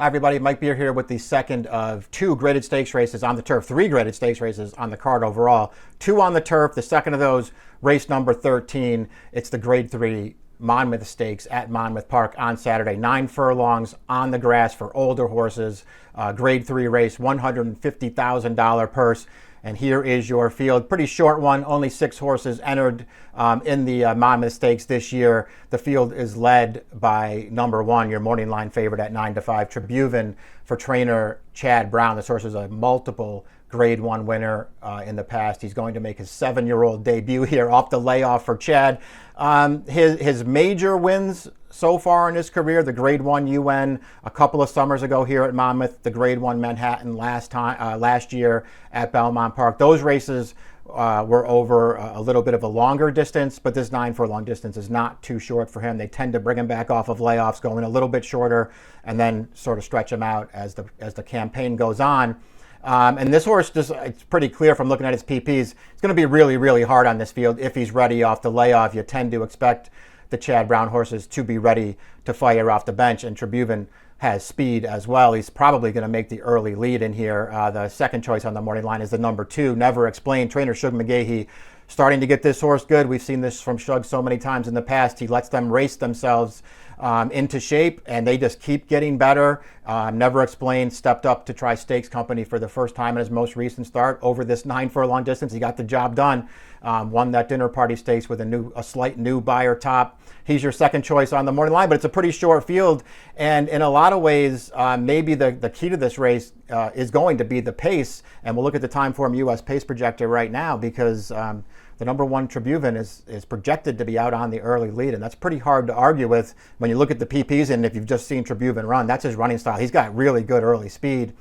Hi everybody, Mike Beer here with the second of two graded stakes races on the turf, three graded stakes races on the card overall. Two on the turf, the second of those, race number 13. It's the grade 3 Monmouth Stakes at Monmouth Park on Saturday. 9 furlongs on the grass for older horses. Grade 3 race, $150,000 purse. And here is your field. Pretty short one. Only 6 horses entered in the Monmouth Stakes this year. The field is led by number 1, your morning line favorite at 9-5, Tribhuvan, for trainer Chad Brown. This horse is a multiple Grade 1 winner in the past. He's going to make his 7-year-old debut here off the layoff for Chad. His major wins so far in his career: the Grade 1 UN a couple of summers ago here at Monmouth, the Grade 1 Manhattan last year at Belmont Park. Those races were over a little bit of a longer distance, but this 9 furlong distance is not too short for him. They tend to bring him back off of layoffs, going a little bit shorter, and then sort of stretch him out as the campaign goes on. And this horse, it's pretty clear from looking at his PPs, it's going to be really, really hard on this field if he's ready off the layoff. You tend to expect the Chad Brown horses to be ready to fire off the bench, and Tribhuvan has speed as well. He's probably going to make the early lead in here. The second choice on the morning line is the number 2, Never Explained. Trainer Shug McGahee starting to get this horse good. We've seen this from Shug so many times in the past. He lets them race themselves into shape, and they just keep getting better. Never Explained stepped up to try Stakes Company for the first time in his most recent start over this 9 furlong distance. He got the job done. Won that dinner party stakes with a slight new buyer top. He's your second choice on the morning line, but it's a pretty short field, and in a lot of ways, maybe the key to this race is going to be the pace. And we'll look at the Timeform US pace projector right now, because the number 1 Tribhuvan is projected to be out on the early lead, and that's pretty hard to argue with when you look at the PPs. And if you've just seen Tribhuvan run, that's his running style. He's got really good early speed.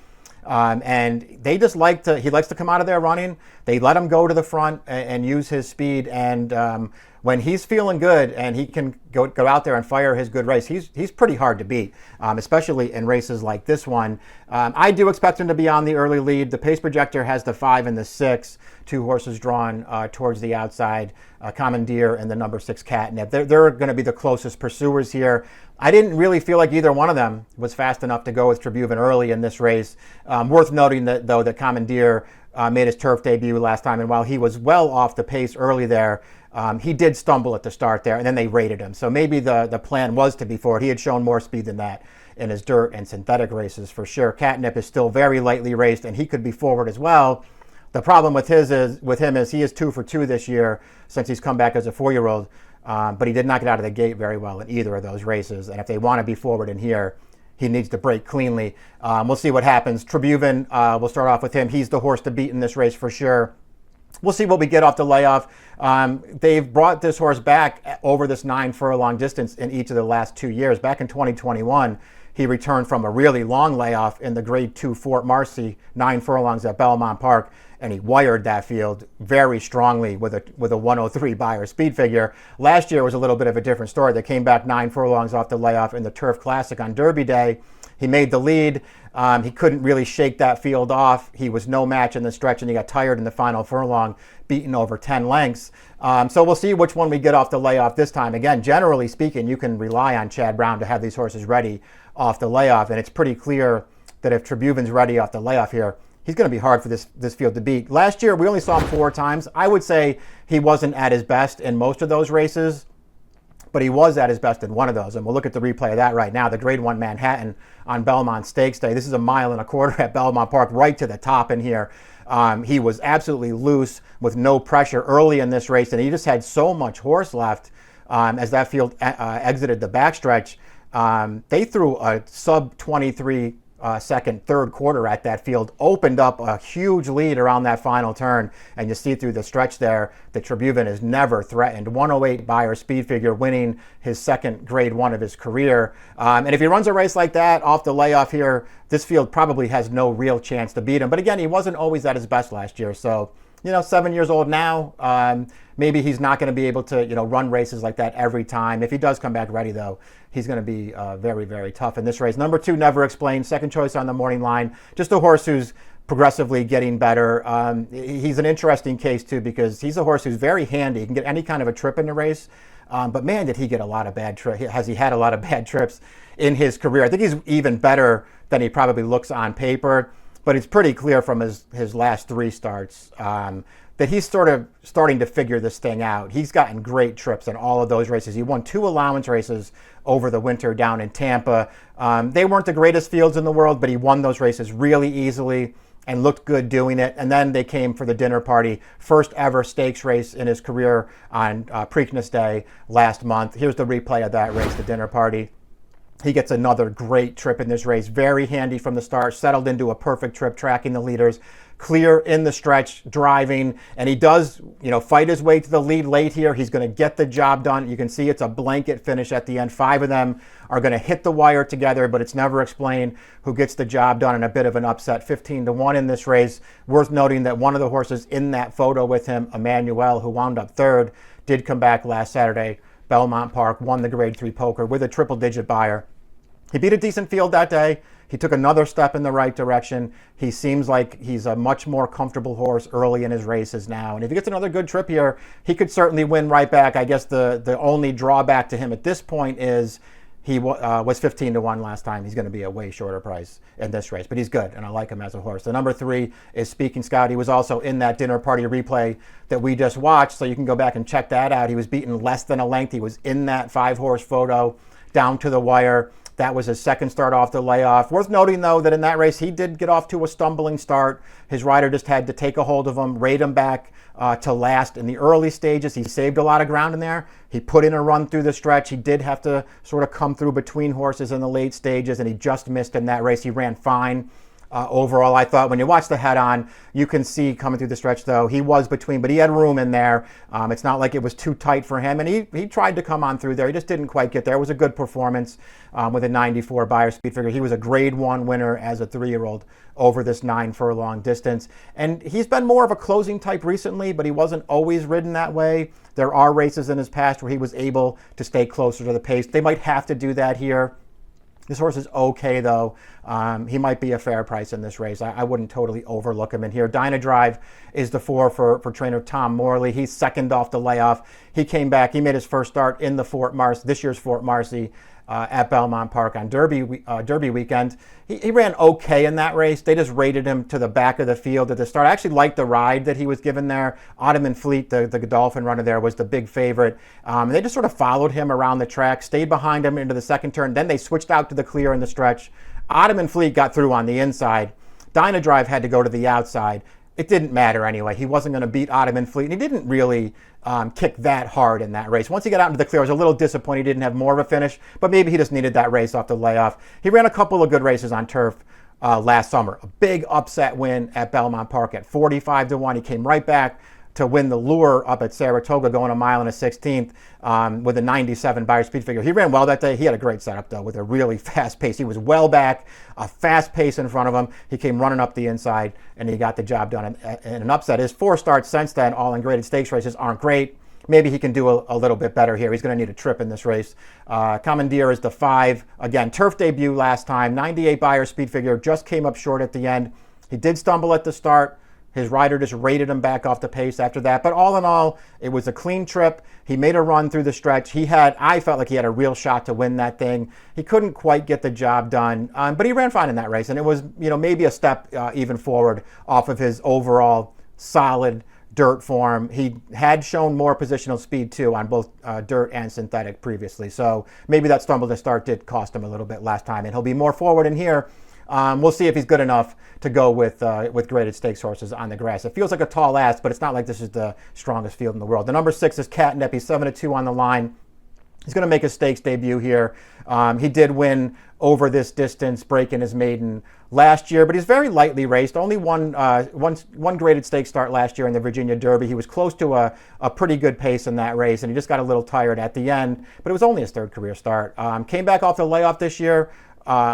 And they just he likes to come out of there running. They let him go to the front and use his speed. And when he's feeling good and he can go out there and fire his good race, he's pretty hard to beat, especially in races like this one. I do expect him to be on the early lead. The pace projector has the 5 and the 6, 2 horses drawn towards the outside, Commandeer and the number 6 Catnip. They're going to be the closest pursuers here. I didn't really feel like either one of them was fast enough to go with Tribhuvan early in this race. Worth noting that, though, that Commandeer made his turf debut last time, and while he was well off the pace early there, he did stumble at the start there, and then they rated him. So maybe the plan was to be forward. He had shown more speed than that in his dirt and synthetic races for sure. Catnip is still very lightly raced, and he could be forward as well. The problem with him is he is 2 for 2 this year since he's come back as a 4-year-old, but he did not get out of the gate very well in either of those races. And if they want to be forward in here, he needs to break cleanly. We'll see what happens. Tribhuvan, we'll start off with him. He's the horse to beat in this race for sure. We'll see what we get off the layoff. They've brought this horse back over this 9 furlong distance in each of the last 2 years. Back in 2021, he returned from a really long layoff in the Grade 2 Fort Marcy, 9 furlongs at Belmont Park, and he wired that field very strongly with a 103 buyer speed figure. Last year was a little bit of a different story. They came back 9 furlongs off the layoff in the Turf Classic on Derby Day. He made the lead. He couldn't really shake that field off. He was no match in the stretch, and he got tired in the final furlong, beaten over 10 lengths. So we'll see which one we get off the layoff this time. Again, generally speaking, you can rely on Chad Brown to have these horses ready off the layoff, and it's pretty clear that if Tribhuvan's ready off the layoff here, he's going to be hard for this field to beat. Last year, we only saw him 4 times. I would say he wasn't at his best in most of those races, but he was at his best in one of those. And we'll look at the replay of that right now. The Grade 1 Manhattan on Belmont Stakes Day. This is 1.25 miles at Belmont Park, right to the top in here. He was absolutely loose with no pressure early in this race, and he just had so much horse left as that field exited the backstretch. They threw a sub 23 second third quarter at that field, opened up a huge lead around that final turn, and you see through the stretch there that Tribhuvan is never threatened. 108 buyer speed figure, winning his second Grade 1 of his career. And if he runs a race like that off the layoff here, this field probably has no real chance to beat him. But again, he wasn't always at his best last year, so 7 years old now. Maybe he's not going to be able to, run races like that every time. If he does come back ready, though, he's going to be very, very tough in this race. Number 2, Never Explained, second choice on the morning line. Just a horse who's progressively getting better. He's an interesting case, too, because he's a horse who's very handy. He can get any kind of a trip in the race. But man, did he get a lot of bad trips. Has he had a lot of bad trips in his career? I think he's even better than he probably looks on paper. But it's pretty clear from his last 3 starts that he's sort of starting to figure this thing out. He's gotten great trips in all of those races. He won 2 allowance races over the winter down in Tampa. They weren't the greatest fields in the world, but he won those races really easily and looked good doing it. And then they came for the dinner party, first ever stakes race in his career on Preakness Day last month. Here's the replay of that race, the dinner party. He gets another great trip in this race, very handy from the start, settled into a perfect trip, tracking the leaders, clear in the stretch, driving, and he does, fight his way to the lead late here. He's going to get the job done. You can see it's a blanket finish at the end. 5 of them are going to hit the wire together, but it's never explained who gets the job done, and a bit of an upset, 15-1 in this race. Worth noting that one of the horses in that photo with him, Emmanuel, who wound up 3rd, did come back last Saturday. Belmont Park won the Grade 3 poker with a triple-digit buyer. He beat a decent field that day. He took another step in the right direction. He seems like he's a much more comfortable horse early in his races now. And if he gets another good trip here, he could certainly win right back. I guess the only drawback to him at this point is he was 15-1 last time. He's going to be a way shorter price in this race, but he's good, and I like him as a horse. The number 3 is Speaking Scout. He was also in that dinner party replay that we just watched, so you can go back and check that out. He was beaten less than a length. He was in that 5-horse photo down to the wire. That was his second start off the layoff. Worth noting, though, that in that race, he did get off to a stumbling start. His rider just had to take a hold of him, rate him back to last in the early stages. He saved a lot of ground in there. He put in a run through the stretch. He did have to sort of come through between horses in the late stages, and he just missed in that race. He ran fine. Overall, I thought when you watch the head-on, you can see coming through the stretch, though, he was between, but he had room in there. It's not like it was too tight for him, and he tried to come on through there. He just didn't quite get there. It was a good performance with a 94 buyer speed figure. He was a Grade 1 winner as a 3-year-old over this 9-furlong distance. And he's been more of a closing type recently, but he wasn't always ridden that way. There are races in his past where he was able to stay closer to the pace. They might have to do that here. This horse is okay, though. He might be a fair price in this race. I wouldn't totally overlook him in here. Dynadrive is the 4 for trainer Tom Morley. He's second off the layoff. He came back. He made his first start in the this year's Fort Marcy at Belmont Park on Derby weekend. He ran okay in that race. They just rated him to the back of the field at the start. I actually liked the ride that he was given there. Ottoman Fleet, the Godolphin runner there, was the big favorite. They just sort of followed him around the track, stayed behind him into the second turn. Then they switched out to the clear in the stretch. Ottoman Fleet got through on the inside. Dynadrive had to go to the outside. It didn't matter anyway. He wasn't going to beat Ottoman Fleet, and he didn't really kick that hard in that race. Once he got out into the clear, I was a little disappointed he didn't have more of a finish, but maybe he just needed that race off the layoff. He ran a couple of good races on turf last summer. A big upset win at Belmont Park at 45-1. He came right back to win the Lure up at Saratoga, going a mile and a 16th with a 97 buyer speed figure. He ran well that day. He had a great setup, though, with a really fast pace. He was well back, a fast pace in front of him. He came running up the inside, and he got the job done in an upset. His 4 starts since then, all in graded stakes races, aren't great. Maybe he can do a little bit better here. He's going to need a trip in this race. Commandeer is the 5. Again, turf debut last time, 98 buyer speed figure, just came up short at the end. He did stumble at the start. His rider just rated him back off the pace after that. But all in all, it was a clean trip. He made a run through the stretch. I felt like he had a real shot to win that thing. He couldn't quite get the job done, but he ran fine in that race. And it was, maybe a step even forward off of his overall solid dirt form. He had shown more positional speed, too, on both dirt and synthetic previously. So maybe that stumble to start did cost him a little bit last time. And he'll be more forward in here. We'll see if he's good enough to go with graded stakes horses on the grass. It feels like a tall ask, but it's not like this is the strongest field in the world. The number 6 is Catnip. He's 7-2 on the line. He's going to make his stakes debut here. He did win over this distance, breaking his maiden last year, but he's very lightly raced. Only one graded stakes start last year in the Virginia Derby. He was close to a pretty good pace in that race, and he just got a little tired at the end, but it was only his 3rd career start. Came back off the layoff this year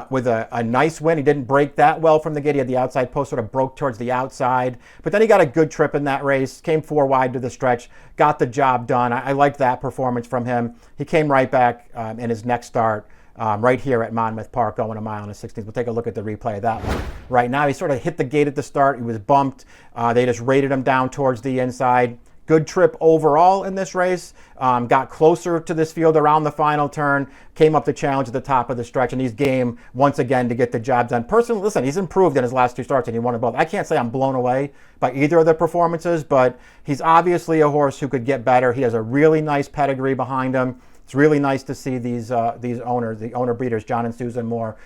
with a nice win. He didn't break that well from the gate. He had the outside post, sort of broke towards the outside. But then he got a good trip in that race, came 4 wide to the stretch, got the job done. I liked that performance from him. He came right back in his next start right here at Monmouth Park, going a mile and a 16th. We'll take a look at the replay of that one right now. He sort of hit the gate at the start. He was bumped. They just rated him down towards the inside. Good trip overall in this race. Got closer to this field around the final turn, came up the challenge at the top of the stretch, and he's game once again to get the job done. Personally, listen, he's improved in his last 2 starts and he won them both. I can't say I'm blown away by either of the performances, but he's obviously a horse who could get better. He has a really nice pedigree behind him. It's really nice to see these owners, the owner breeders, John and Susan Moore,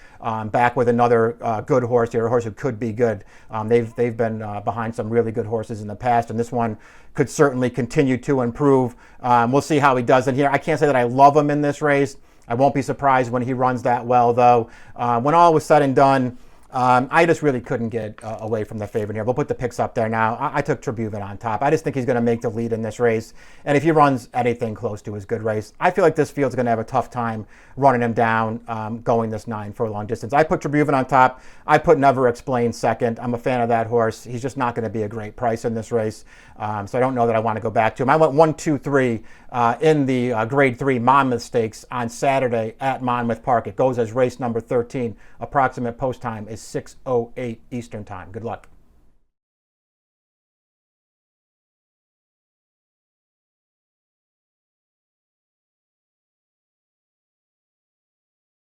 back with another good horse here, a horse who could be good. They've been behind some really good horses in the past, and this one could certainly continue to improve. We'll see how he does in here. I can't say that I love him in this race. I won't be surprised when he runs that well, though. When all was said and done, I just really couldn't get away from the favorite here. We'll put the picks up there now. I took Tribhuvan on top. I just think he's going to make the lead in this race. And if he runs anything close to his good race, I feel like this field's going to have a tough time running him down going this 9 furlong distance. I put Tribhuvan on top. I put Never Explained second. I'm a fan of that horse. He's just not going to be a great price in this race. So I don't know that I want to go back to him. I went 1, 2, 3 in the Grade 3 Monmouth Stakes on Saturday at Monmouth Park. It goes as race number 13. Approximate post time is 6:08 Eastern Time. Good luck.